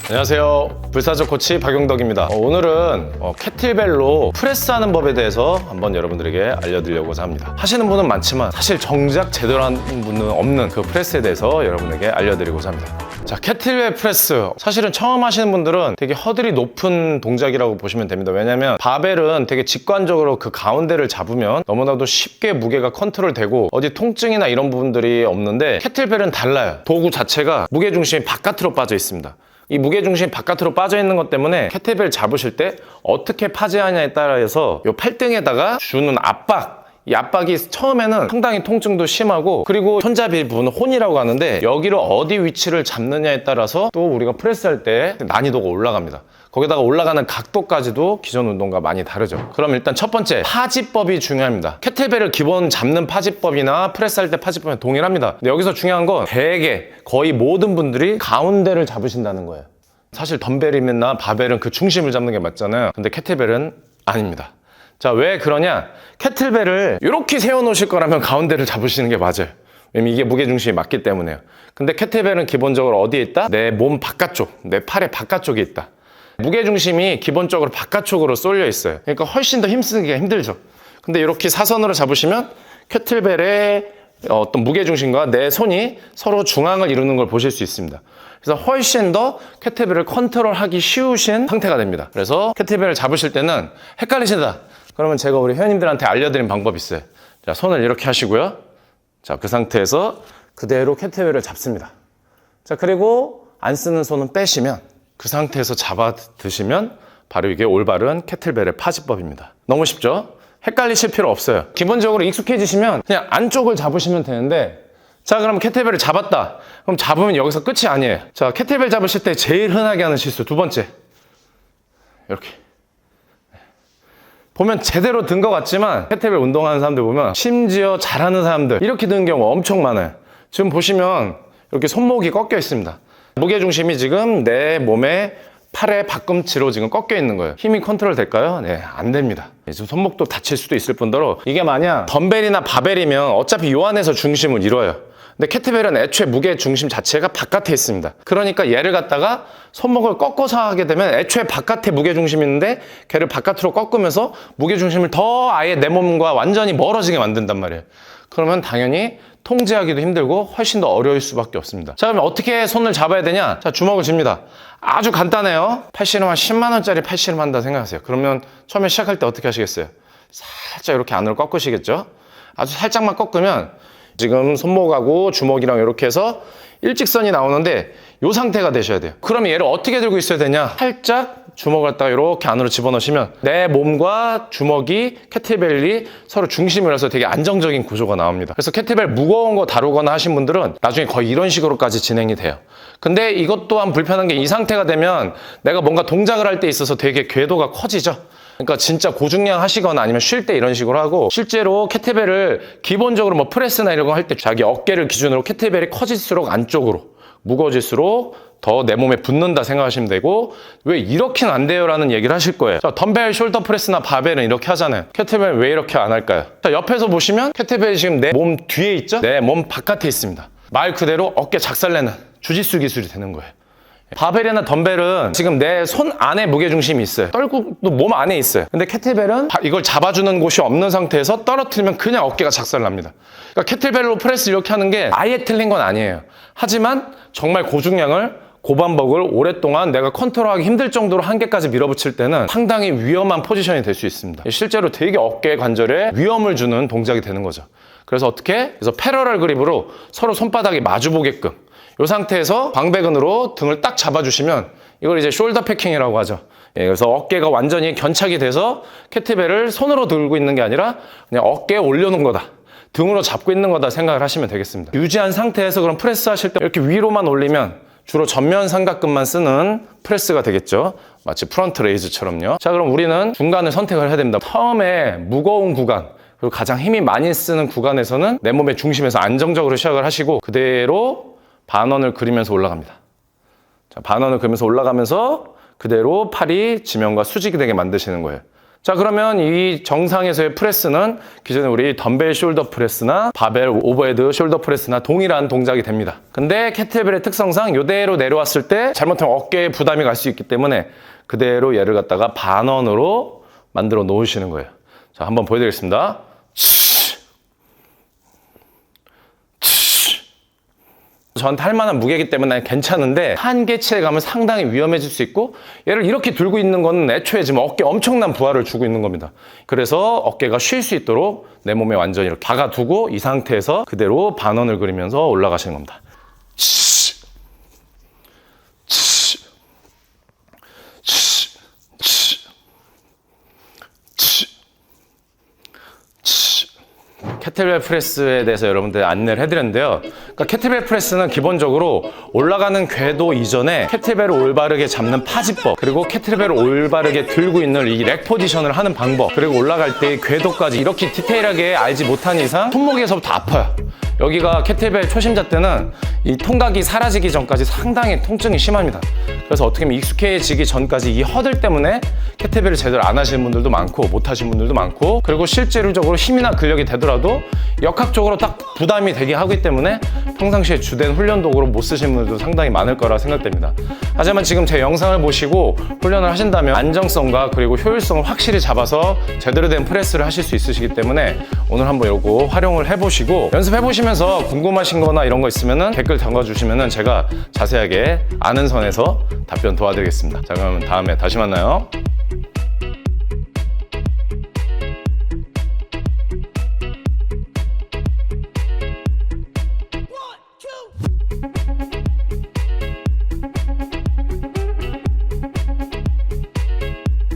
안녕하세요. 불사조 코치 박용덕입니다. 오늘은 캐틀벨로 프레스하는 법에 대해서 한번 여러분들에게 알려드리려고 합니다. 하시는 분은 많지만 사실 정작 제대로 하는 분은 없는 그 프레스에 대해서 여러분에게 알려드리고자 합니다. 자, 캐틀벨 프레스. 사실은 처음 하시는 분들은 되게 허들이 높은 동작이라고 보시면 됩니다. 왜냐면 바벨은 되게 직관적으로 그 가운데를 잡으면 너무나도 쉽게 무게가 컨트롤되고 어디 통증이나 이런 부분들이 없는데 캐틀벨은 달라요. 도구 자체가 무게중심이 바깥으로 빠져 있습니다. 이 무게중심이 바깥으로 빠져 있는 것 때문에 캐틀벨 잡으실 때 어떻게 파지하냐에 따라서 이 팔등에다가 주는 압박, 이 압박이 처음에는 상당히 통증도 심하고, 그리고 손잡이 부분은 혼이라고 하는데 여기를 어디 위치를 잡느냐에 따라서 또 우리가 프레스할 때 난이도가 올라갑니다. 거기다가 올라가는 각도까지도 기존 운동과 많이 다르죠. 그럼 일단 첫 번째, 파지법이 중요합니다. 캐틀벨을 기본 잡는 파지법이나 프레스할 때 파지법은 동일합니다. 근데 여기서 중요한 건 대개 거의 모든 분들이 가운데를 잡으신다는 거예요. 사실 덤벨이나 바벨은 그 중심을 잡는 게 맞잖아요. 근데 캐틀벨은 아닙니다. 자, 왜 그러냐? 캐틀벨을 이렇게 세워놓으실 거라면 가운데를 잡으시는 게 맞아요. 왜냐면 이게 무게중심이 맞기 때문에요. 근데 캐틀벨은 기본적으로 어디에 있다? 내 몸 바깥쪽, 내 팔의 바깥쪽에 있다. 무게중심이 기본적으로 바깥쪽으로 쏠려 있어요. 그러니까 훨씬 더 힘쓰기가 힘들죠. 근데 이렇게 사선으로 잡으시면 캐틀벨의 어떤 무게중심과 내 손이 서로 중앙을 이루는 걸 보실 수 있습니다. 그래서 훨씬 더 캐틀벨을 컨트롤하기 쉬우신 상태가 됩니다. 그래서 캐틀벨을 잡으실 때는 헷갈리신다. 그러면 제가 우리 회원님들한테 알려드린 방법이 있어요. 자, 손을 이렇게 하시고요. 자, 그 상태에서 그대로 캐틀벨을 잡습니다. 자, 그리고 안 쓰는 손은 빼시면 그 상태에서 잡아 드시면 바로 이게 올바른 캐틀벨의 파지법입니다. 너무 쉽죠? 헷갈리실 필요 없어요. 기본적으로 익숙해지시면 그냥 안쪽을 잡으시면 되는데, 자, 그럼 캐틀벨을 잡았다. 그럼 잡으면 여기서 끝이 아니에요. 자, 캐틀벨 잡으실 때 제일 흔하게 하는 실수 두 번째. 이렇게. 보면 제대로 든 것 같지만 캐틀벨 운동하는 사람들 보면 심지어 잘하는 사람들 이렇게 드는 경우가 엄청 많아요. 지금 보시면 이렇게 손목이 꺾여 있습니다. 무게중심이 지금 내 몸의 팔의 밖꿈치로 지금 꺾여 있는 거예요. 힘이 컨트롤 될까요? 네, 안 됩니다. 지금 손목도 다칠 수도 있을 뿐더러 이게 만약 덤벨이나 바벨이면 어차피 요 안에서 중심을 이뤄요. 근데 캐틀벨은 애초에 무게 중심 자체가 바깥에 있습니다. 그러니까 얘를 갖다가 손목을 꺾어서 하게 되면 애초에 바깥에 무게 중심이 있는데 걔를 바깥으로 꺾으면서 무게 중심을 더 아예 내 몸과 완전히 멀어지게 만든단 말이에요. 그러면 당연히 통제하기도 힘들고 훨씬 더 어려울 수밖에 없습니다. 자, 그럼 어떻게 손을 잡아야 되냐? 자, 주먹을 쥡니다. 아주 간단해요. 팔씨름 한 10만 원짜리 팔씨름 한다 생각하세요. 그러면 처음에 시작할 때 어떻게 하시겠어요? 살짝 이렇게 안으로 꺾으시겠죠? 아주 살짝만 꺾으면 지금 손목하고 주먹이랑 이렇게 해서 일직선이 나오는데 이 상태가 되셔야 돼요. 그럼 얘를 어떻게 들고 있어야 되냐? 살짝 주먹을 갖다가 이렇게 안으로 집어넣으시면 내 몸과 주먹이 캐틀벨이 서로 중심을 해서 되게 안정적인 구조가 나옵니다. 그래서 캐틀벨 무거운 거 다루거나 하신 분들은 나중에 거의 이런 식으로까지 진행이 돼요. 근데 이것 또한 불편한 게 이 상태가 되면 내가 뭔가 동작을 할 때 있어서 되게 궤도가 커지죠. 그러니까 진짜 고중량 하시거나 아니면 쉴 때 이런 식으로 하고, 실제로 캐틀벨을 기본적으로 뭐 프레스나 이런 거 할 때 자기 어깨를 기준으로 캐틀벨이 커질수록 안쪽으로 무거워질수록 더 내 몸에 붙는다 생각하시면 되고, 왜 이렇게는 안 돼요? 라는 얘기를 하실 거예요. 자, 덤벨, 숄더 프레스나 바벨은 이렇게 하잖아요. 캐틀벨 왜 이렇게 안 할까요? 자, 옆에서 보시면 캐틀벨이 지금 내 몸 뒤에 있죠? 내 몸 바깥에 있습니다. 말 그대로 어깨 작살내는 주짓수 기술이 되는 거예요. 바벨이나 덤벨은 지금 내 손 안에 무게중심이 있어요. 떨고도 몸 안에 있어요. 근데 캐틀벨은 이걸 잡아주는 곳이 없는 상태에서 떨어뜨리면 그냥 어깨가 작살납니다. 그러니까 캐틀벨로 프레스 이렇게 하는 게 아예 틀린 건 아니에요. 하지만 정말 고중량을 고반복을 오랫동안 내가 컨트롤하기 힘들 정도로 한계까지 밀어붙일 때는 상당히 위험한 포지션이 될 수 있습니다. 실제로 되게 어깨 관절에 위험을 주는 동작이 되는 거죠. 그래서 어떻게? 그래서 패러럴 그립으로 서로 손바닥이 마주보게끔 이 상태에서 광배근으로 등을 딱 잡아주시면 이걸 이제 숄더 패킹이라고 하죠. 예, 그래서 어깨가 완전히 견착이 돼서 캐틀벨을 손으로 들고 있는 게 아니라 그냥 어깨에 올려놓은 거다. 등으로 잡고 있는 거다 생각을 하시면 되겠습니다. 유지한 상태에서 그럼 프레스 하실 때 이렇게 위로만 올리면 주로 전면 삼각근만 쓰는 프레스가 되겠죠. 마치 프런트 레이즈처럼요. 자, 그럼 우리는 중간을 선택을 해야 됩니다. 처음에 무거운 구간, 그리고 가장 힘이 많이 쓰는 구간에서는 내 몸의 중심에서 안정적으로 시작을 하시고 그대로 반원을 그리면서 올라갑니다. 자, 반원을 그리면서 올라가면서 그대로 팔이 지면과 수직이 되게 만드시는 거예요. 자, 그러면 이 정상에서의 프레스는 기존에 우리 덤벨 숄더 프레스나 바벨 오버헤드 숄더 프레스나 동일한 동작이 됩니다. 근데 캐틀벨의 특성상 이대로 내려왔을 때 잘못하면 어깨에 부담이 갈 수 있기 때문에 그대로 얘를 갖다가 반원으로 만들어 놓으시는 거예요. 자, 한번 보여드리겠습니다. 저한테 할 만한 무게이기 때문에 괜찮은데 한계치에 가면 상당히 위험해질 수 있고, 얘를 이렇게 들고 있는 거는 애초에 지금 어깨에 엄청난 부하를 주고 있는 겁니다. 그래서 어깨가 쉴 수 있도록 내 몸에 완전히 이렇게 박아두고 이 상태에서 그대로 반원을 그리면서 올라가시는 겁니다. 캐틀벨 프레스에 대해서 여러분들 안내를 해드렸는데요. 그러니까 캐틀벨 프레스는 기본적으로 올라가는 궤도 이전에 캐틀벨을 올바르게 잡는 파지법, 그리고 캐틀벨을 올바르게 들고 있는 이 렉 포지션을 하는 방법, 그리고 올라갈 때 궤도까지 이렇게 디테일하게 알지 못한 이상 손목에서부터 아파요. 여기가 캐틀벨 초심자 때는 이 통각이 사라지기 전까지 상당히 통증이 심합니다. 그래서 어떻게 보면 익숙해지기 전까지 이 허들 때문에 캐틀벨을 제대로 안 하시는 분들도 많고 못 하시는 분들도 많고, 그리고 실제로적으로 힘이나 근력이 되더라도 역학적으로 딱 부담이 되게 하기 때문에 평상시에 주된 훈련 도구로 못 쓰시는 분들도 상당히 많을 거라 생각됩니다. 하지만 지금 제 영상을 보시고 훈련을 하신다면 안정성과 그리고 효율성을 확실히 잡아서 제대로 된 프레스를 하실 수 있으시기 때문에 오늘 한번 이거 활용을 해보시고 연습해보시면서 궁금하신 거나 이런 거 있으면 댓글 담가주시면 제가 자세하게 아는 선에서 답변 도와드리겠습니다. 자, 그럼 다음에 다시 만나요.